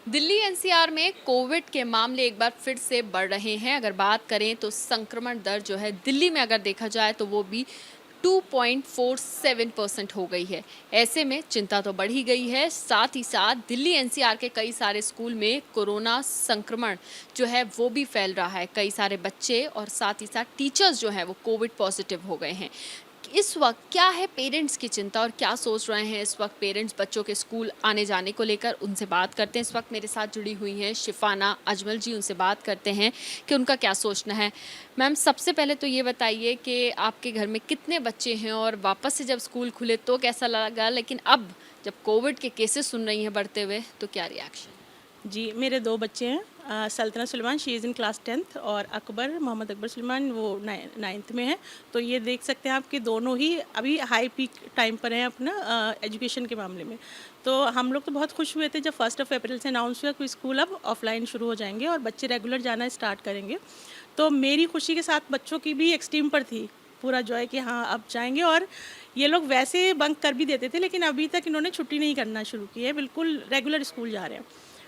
Delhi NCR में Covid के मामले एक बार फिर से बढ़ रहे हैं। अगर बात करें तो संक्रमण दर जो है दिल्ली में अगर देखा जाए तो वो भी 2.47% हो गई है। ऐसे में चिंता तो बढ़ ही गई है। साथ ही साथ दिल्ली एनसीआर के कई सारे स्कूल में कोरोना संक्रमण जो है वो भी फैल रहा है। कई सारे बच्चे और साथ ही साथ टीचर्स जो हैं वो कोविड पॉजिटिव हो गए हैं। इस वक्त क्या है पेरेंट्स की चिंता और क्या सोच रहे हैं इस वक्त पेरेंट्स बच्चों के स्कूल आने जाने को लेकर, उनसे बात करते हैं। इस वक्त मेरे साथ जुड़ी हुई हैं शिफाना अजमल जी, उनसे बात करते हैं कि उनका क्या सोचना है। मैम, सबसे पहले तो ये बताइए कि आपके घर में कितने बच्चे हैं और वापस से जब स्कूल खुले तो कैसा लगा, लेकिन अब जब कोविड के केसेस सुन रही हैं बढ़ते हुए तो क्या रिएक्शन? जी, मेरे 2 बच्चे हैं। Sultana Suleman, she is in class 10th, और अकबर, मोहम्मद अकबर सुलेमान, वो 9th में है। तो ये देख सकते हैं आप कि दोनों ही अभी हाई पीक टाइम पर हैं अपना एजुकेशन के मामले में। तो हम लोग तो बहुत खुश हुए थे जब 1 अप्रैल से अनाउंस हुआ कि स्कूल अब ऑफलाइन शुरू हो जाएंगे और बच्चे रेगुलर जाना स्टार्ट करेंगे। तो मेरी खुशी के साथ बच्चों की भी एक्सट्रीम पर थी पूरा जॉय कि हाँ अब जाएंगे। और ये लोग वैसे बंक कर भी देते थे, लेकिन अभी तक इन्होंने छुट्टी नहीं करना शुरू की है, बिल्कुल रेगुलर स्कूल जा रहे हैं।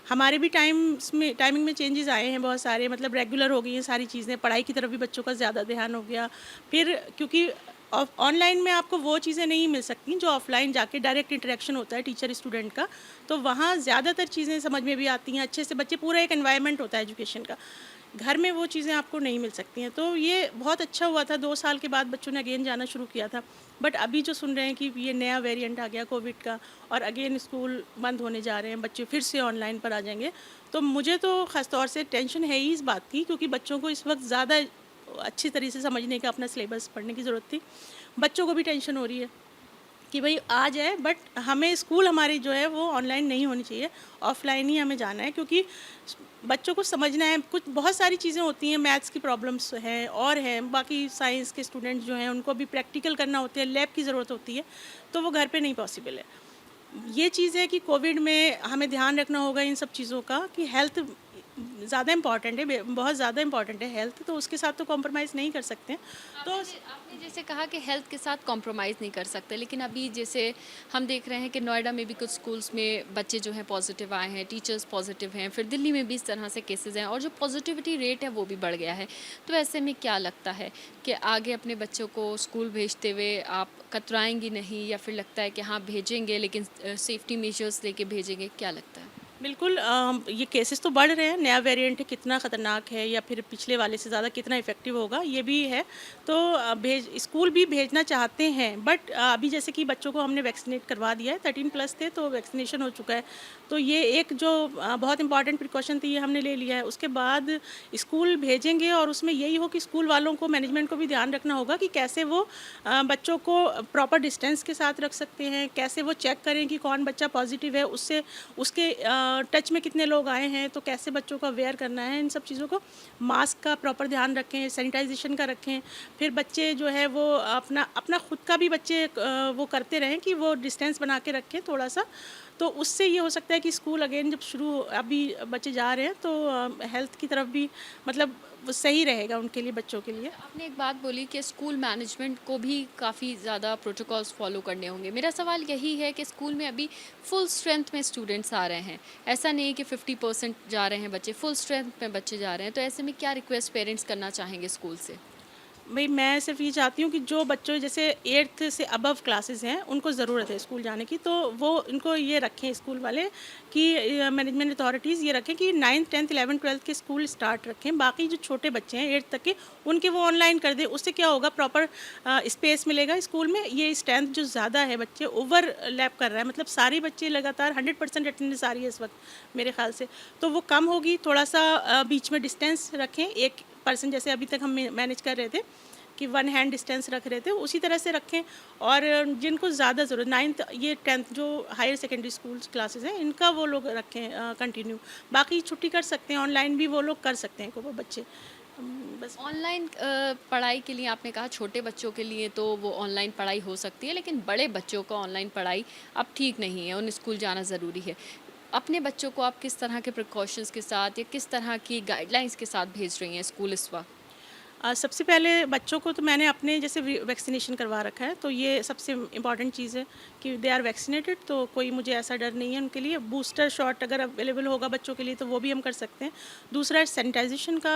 हमारे भी टाइमिंग में चेंजेस आए हैं बहुत सारे, मतलब रेगुलर हो गई हैं सारी चीज़ें, पढ़ाई की तरफ भी बच्चों का ज़्यादा ध्यान हो गया। फिर क्योंकि ऑनलाइन में आपको वो चीज़ें नहीं मिल सकती जो ऑफलाइन जाके डायरेक्ट इंटरेक्शन होता है टीचर स्टूडेंट का, तो वहाँ ज़्यादातर चीज़ें समझ में भी आती हैं अच्छे से। बच्चे पूरा एक एनवायरनमेंट होता है एजुकेशन का, घर में वो चीज़ें आपको नहीं मिल सकती हैं। तो ये बहुत अच्छा हुआ था, 2 साल के बाद बच्चों ने अगेन जाना शुरू किया था। बट अभी जो सुन रहे हैं कि ये नया वेरिएंट आ गया कोविड का और अगेन स्कूल बंद होने जा रहे हैं, बच्चे फिर से ऑनलाइन पर आ जाएंगे, तो मुझे तो ख़ास तौर से टेंशन है ही इस बात की, क्योंकि बच्चों को इस वक्त ज़्यादा अच्छी तरीके से समझने का, अपना सिलेबस पढ़ने की ज़रूरत थी। बच्चों को भी टेंशन हो रही है कि भाई आ जाए, बट हमें स्कूल हमारी जो है वो ऑनलाइन नहीं होनी चाहिए, ऑफलाइन ही हमें जाना है, क्योंकि बच्चों को समझना है। कुछ बहुत सारी चीज़ें होती हैं, मैथ्स की प्रॉब्लम्स हैं और हैं, बाकी साइंस के स्टूडेंट्स जो हैं उनको भी प्रैक्टिकल करना होता है, लैब की ज़रूरत होती है, तो वो घर पे नहीं पॉसिबल है। ये चीज़ है कि कोविड में हमें ध्यान रखना होगा इन सब चीज़ों का कि हेल्थ ज़्यादा इम्पॉर्टेंट है, बहुत ज़्यादा इम्पॉर्टेंट है हेल्थ, तो उसके साथ तो कॉम्प्रोमाइज़ नहीं कर सकते हैं। तो आपने जैसे कहा कि हेल्थ के साथ कॉम्प्रोमाइज़ नहीं कर सकते, लेकिन अभी जैसे हम देख रहे हैं कि नोएडा में भी कुछ स्कूल्स में बच्चे जो हैं पॉजिटिव आए हैं, टीचर्स पॉजिटिव हैं, फिर दिल्ली में भी इस तरह से केसेस हैं और जो पॉजिटिविटी रेट है वो भी बढ़ गया है। तो ऐसे में क्या लगता है कि आगे अपने बच्चों को स्कूल भेजते हुए आप कतराएंगी नहीं, या फिर लगता है कि हाँ भेजेंगे लेकिन सेफ्टी मेजर्स लेके भेजेंगे, क्या लगता है? बिल्कुल, ये केसेस तो बढ़ रहे हैं, नया वेरिएंट है, कितना ख़तरनाक है या फिर पिछले वाले से ज़्यादा कितना इफ़ेक्टिव होगा ये भी है। तो भेज स्कूल भी भेजना चाहते हैं, बट अभी जैसे कि बच्चों को हमने वैक्सीनेट करवा दिया है, 13+ थे तो वैक्सीनेशन हो चुका है। तो ये एक जो बहुत इंपॉर्टेंट प्रिकॉशन थी, ये हमने ले लिया है। उसके बाद स्कूल भेजेंगे और उसमें यही हो कि स्कूल वालों को, मैनेजमेंट को भी ध्यान रखना होगा कि कैसे वो बच्चों को प्रॉपर डिस्टेंस के साथ रख सकते हैं, कैसे वो चेक करें कि कौन बच्चा पॉजिटिव है, उससे उसके टच में कितने लोग आए हैं, तो कैसे बच्चों को अवेयर करना है इन सब चीज़ों को। मास्क का प्रॉपर ध्यान रखें, सैनिटाइजेशन का रखें। फिर बच्चे जो है वो अपना अपना खुद का भी बच्चे वो करते रहें कि वो डिस्टेंस बना के रखें थोड़ा सा। तो उससे ये हो सकता है कि स्कूल अगेन जब शुरू, अभी बच्चे जा रहे हैं तो हेल्थ की तरफ भी, मतलब वो सही रहेगा उनके लिए, बच्चों के लिए। आपने एक बात बोली कि स्कूल मैनेजमेंट को भी काफ़ी ज़्यादा प्रोटोकॉल्स फॉलो करने होंगे। मेरा सवाल यही है कि स्कूल में अभी फुल स्ट्रेंथ में स्टूडेंट्स आ रहे हैं, ऐसा नहीं है कि 50% जा रहे हैं बच्चे, फुल स्ट्रेंथ में बच्चे जा रहे हैं, तो ऐसे में क्या रिक्वेस्ट पेरेंट्स करना चाहेंगे स्कूल से? भई मैं सिर्फ ये चाहती हूँ कि जो बच्चों जैसे 8th से अबव क्लासेस हैं, उनको ज़रूरत है स्कूल जाने की, तो वो इनको ये रखें स्कूल वाले कि मैनेजमेंट अथॉरिटीज़ ये रखें कि 9th 10th 11th 12th के स्कूल स्टार्ट रखें। बाकी जो छोटे बच्चे हैं 8th तक के, उनके वो ऑनलाइन कर दें। उससे क्या होगा, प्रॉपर स्पेस मिलेगा स्कूल में। ये स्ट्रेंथ जो ज़्यादा है, बच्चे ओवरलैप कर रहा है, मतलब सारे बच्चे लगातार 100% अटेंडेंस आ रही है इस वक्त मेरे ख़्याल से, तो वो कम होगी। थोड़ा सा बीच में डिस्टेंस रखें, 1% जैसे अभी तक हम मैनेज कर रहे थे कि 1 हैंड डिस्टेंस रख रहे थे, उसी तरह से रखें। और जिनको ज़्यादा ज़रूरत, 9th ये 10th जो हायर सेकेंडरी स्कूल क्लासेस हैं, इनका वो लोग रखें कंटिन्यू। बाकी छुट्टी कर सकते हैं, ऑनलाइन भी वो लोग कर सकते हैं को वो बच्चे। बस। ऑनलाइन पढ़ाई के लिए आपने कहा छोटे बच्चों के लिए तो वो ऑनलाइन पढ़ाई हो सकती है, लेकिन बड़े बच्चों को ऑनलाइन पढ़ाई अब ठीक नहीं है, उन्हें स्कूल जाना ज़रूरी है। अपने बच्चों को आप किस तरह के प्रिकॉशंस के साथ या किस तरह की गाइडलाइंस के साथ भेज रही हैं स्कूल इस वक्त? सबसे पहले बच्चों को तो मैंने अपने जैसे वैक्सीनेशन करवा रखा है, तो ये सबसे इम्पॉर्टेंट चीज़ है कि दे आर वैक्सीनेटेड, तो कोई मुझे ऐसा डर नहीं है उनके लिए। बूस्टर शॉट अगर अवेलेबल होगा बच्चों के लिए तो वो भी हम कर सकते हैं। दूसरा सैनिटाइजेशन का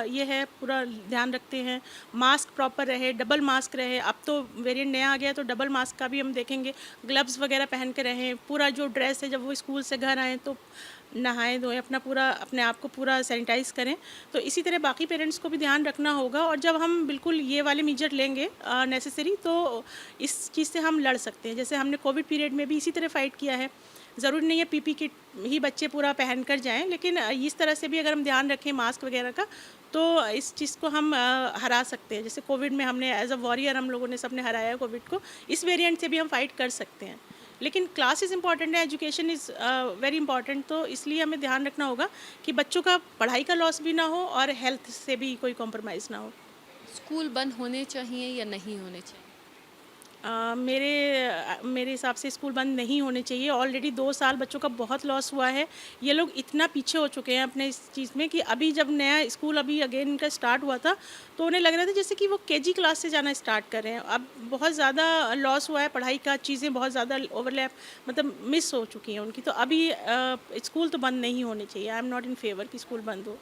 ये है, पूरा ध्यान रखते हैं, मास्क प्रॉपर रहे, डबल मास्क रहे। अब तो वेरिएंट नया आ गया है तो डबल मास्क का भी हम देखेंगे, ग्लव्स वगैरह पहन के रहें। पूरा जो ड्रेस है, जब वो स्कूल से घर आएँ तो नहाएं धोएं, अपने आप को पूरा सैनिटाइज़ करें। तो इसी तरह बाकी पेरेंट्स को भी ध्यान रखना होगा, और जब हम बिल्कुल ये वाले मेजर लेंगे नेसेसरी, तो इस चीज़ से हम लड़ सकते हैं। जैसे हमने कोविड पीरियड में भी इसी तरह फ़ाइट किया है। ज़रूरी नहीं है पीपी किट ही बच्चे पूरा पहन कर जाएँ, लेकिन इस तरह से भी अगर हम ध्यान रखें मास्क वगैरह का, तो इस चीज़ को हम हरा सकते हैं। जैसे कोविड में हमने एज अ वॉरियर हम लोगों ने सबने हराया है कोविड को, इस वेरिएंट से भी हम फाइट कर सकते हैं। लेकिन क्लास इज़ इम्पॉर्टेंट है, एजुकेशन इज़ वेरी इंपॉर्टेंट, तो इसलिए हमें ध्यान रखना होगा कि बच्चों का पढ़ाई का लॉस भी ना हो और हेल्थ से भी कोई कॉम्प्रोमाइज़ ना हो। स्कूल बंद होने चाहिए या नहीं होने चाहिए? मेरे हिसाब से स्कूल बंद नहीं होने चाहिए। ऑलरेडी 2 साल बच्चों का बहुत लॉस हुआ है। ये लोग इतना पीछे हो चुके हैं अपने इस चीज़ में कि अभी जब नया स्कूल अभी अगेन इनका स्टार्ट हुआ था, तो उन्हें लग रहा था जैसे कि वो केजी क्लास से जाना स्टार्ट कर रहे हैं। अब बहुत ज़्यादा लॉस हुआ है पढ़ाई का, चीज़ें बहुत ज़्यादा ओवरलैप मतलब मिस हो चुकी हैं उनकी। तो अभी स्कूल तो बंद नहीं होने चाहिए। I am not in favour कि स्कूल बंद हो।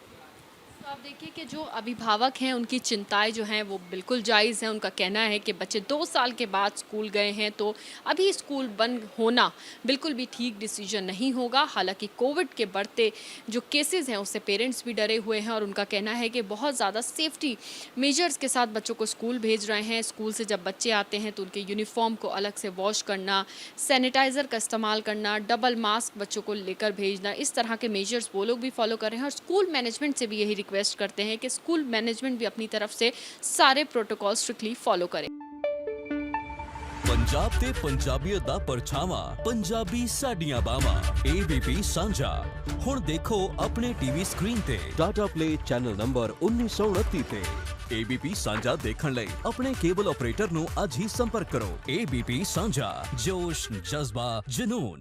तो आप देखिए कि जो अभिभावक हैं उनकी चिंताएं जो हैं वो बिल्कुल जायज़ हैं। उनका कहना है कि बच्चे 2 साल के बाद स्कूल गए हैं, तो अभी स्कूल बंद होना बिल्कुल भी ठीक डिसीजन नहीं होगा। हालांकि कोविड के बढ़ते जो केसेस हैं उससे पेरेंट्स भी डरे हुए हैं, और उनका कहना है कि बहुत ज़्यादा सेफ्टी मेजर्स के साथ बच्चों को स्कूल भेज रहे हैं। स्कूल से जब बच्चे आते हैं तो उनके यूनिफॉर्म को अलग से वॉश करना, सैनिटाइज़र का इस्तेमाल करना, डबल मास्क बच्चों को लेकर भेजना, इस तरह के मेजर्स वो लोग भी फॉलो कर रहे हैं। और स्कूल मैनेजमेंट से भी यही रिक्वेस्ट करते हैं कि स्कूल मैनेजमेंट भी अपनी तरफ से सारे प्रोटोकॉल स्ट्रिक्टली फॉलो करे। पंजाब ते पंजाबीयत दा परछावा, पंजाबी साडियां बावां, ABP साझा। हुण देखो अपने टीवी स्क्रीन ते टाटा प्ले चैनल नंबर 1929 ते। ABP साझा देखण लई अपने केबल ऑपरेटर नु अज ही संपर्क करो। ABP साझा, जोश, जज्बा, जुनून।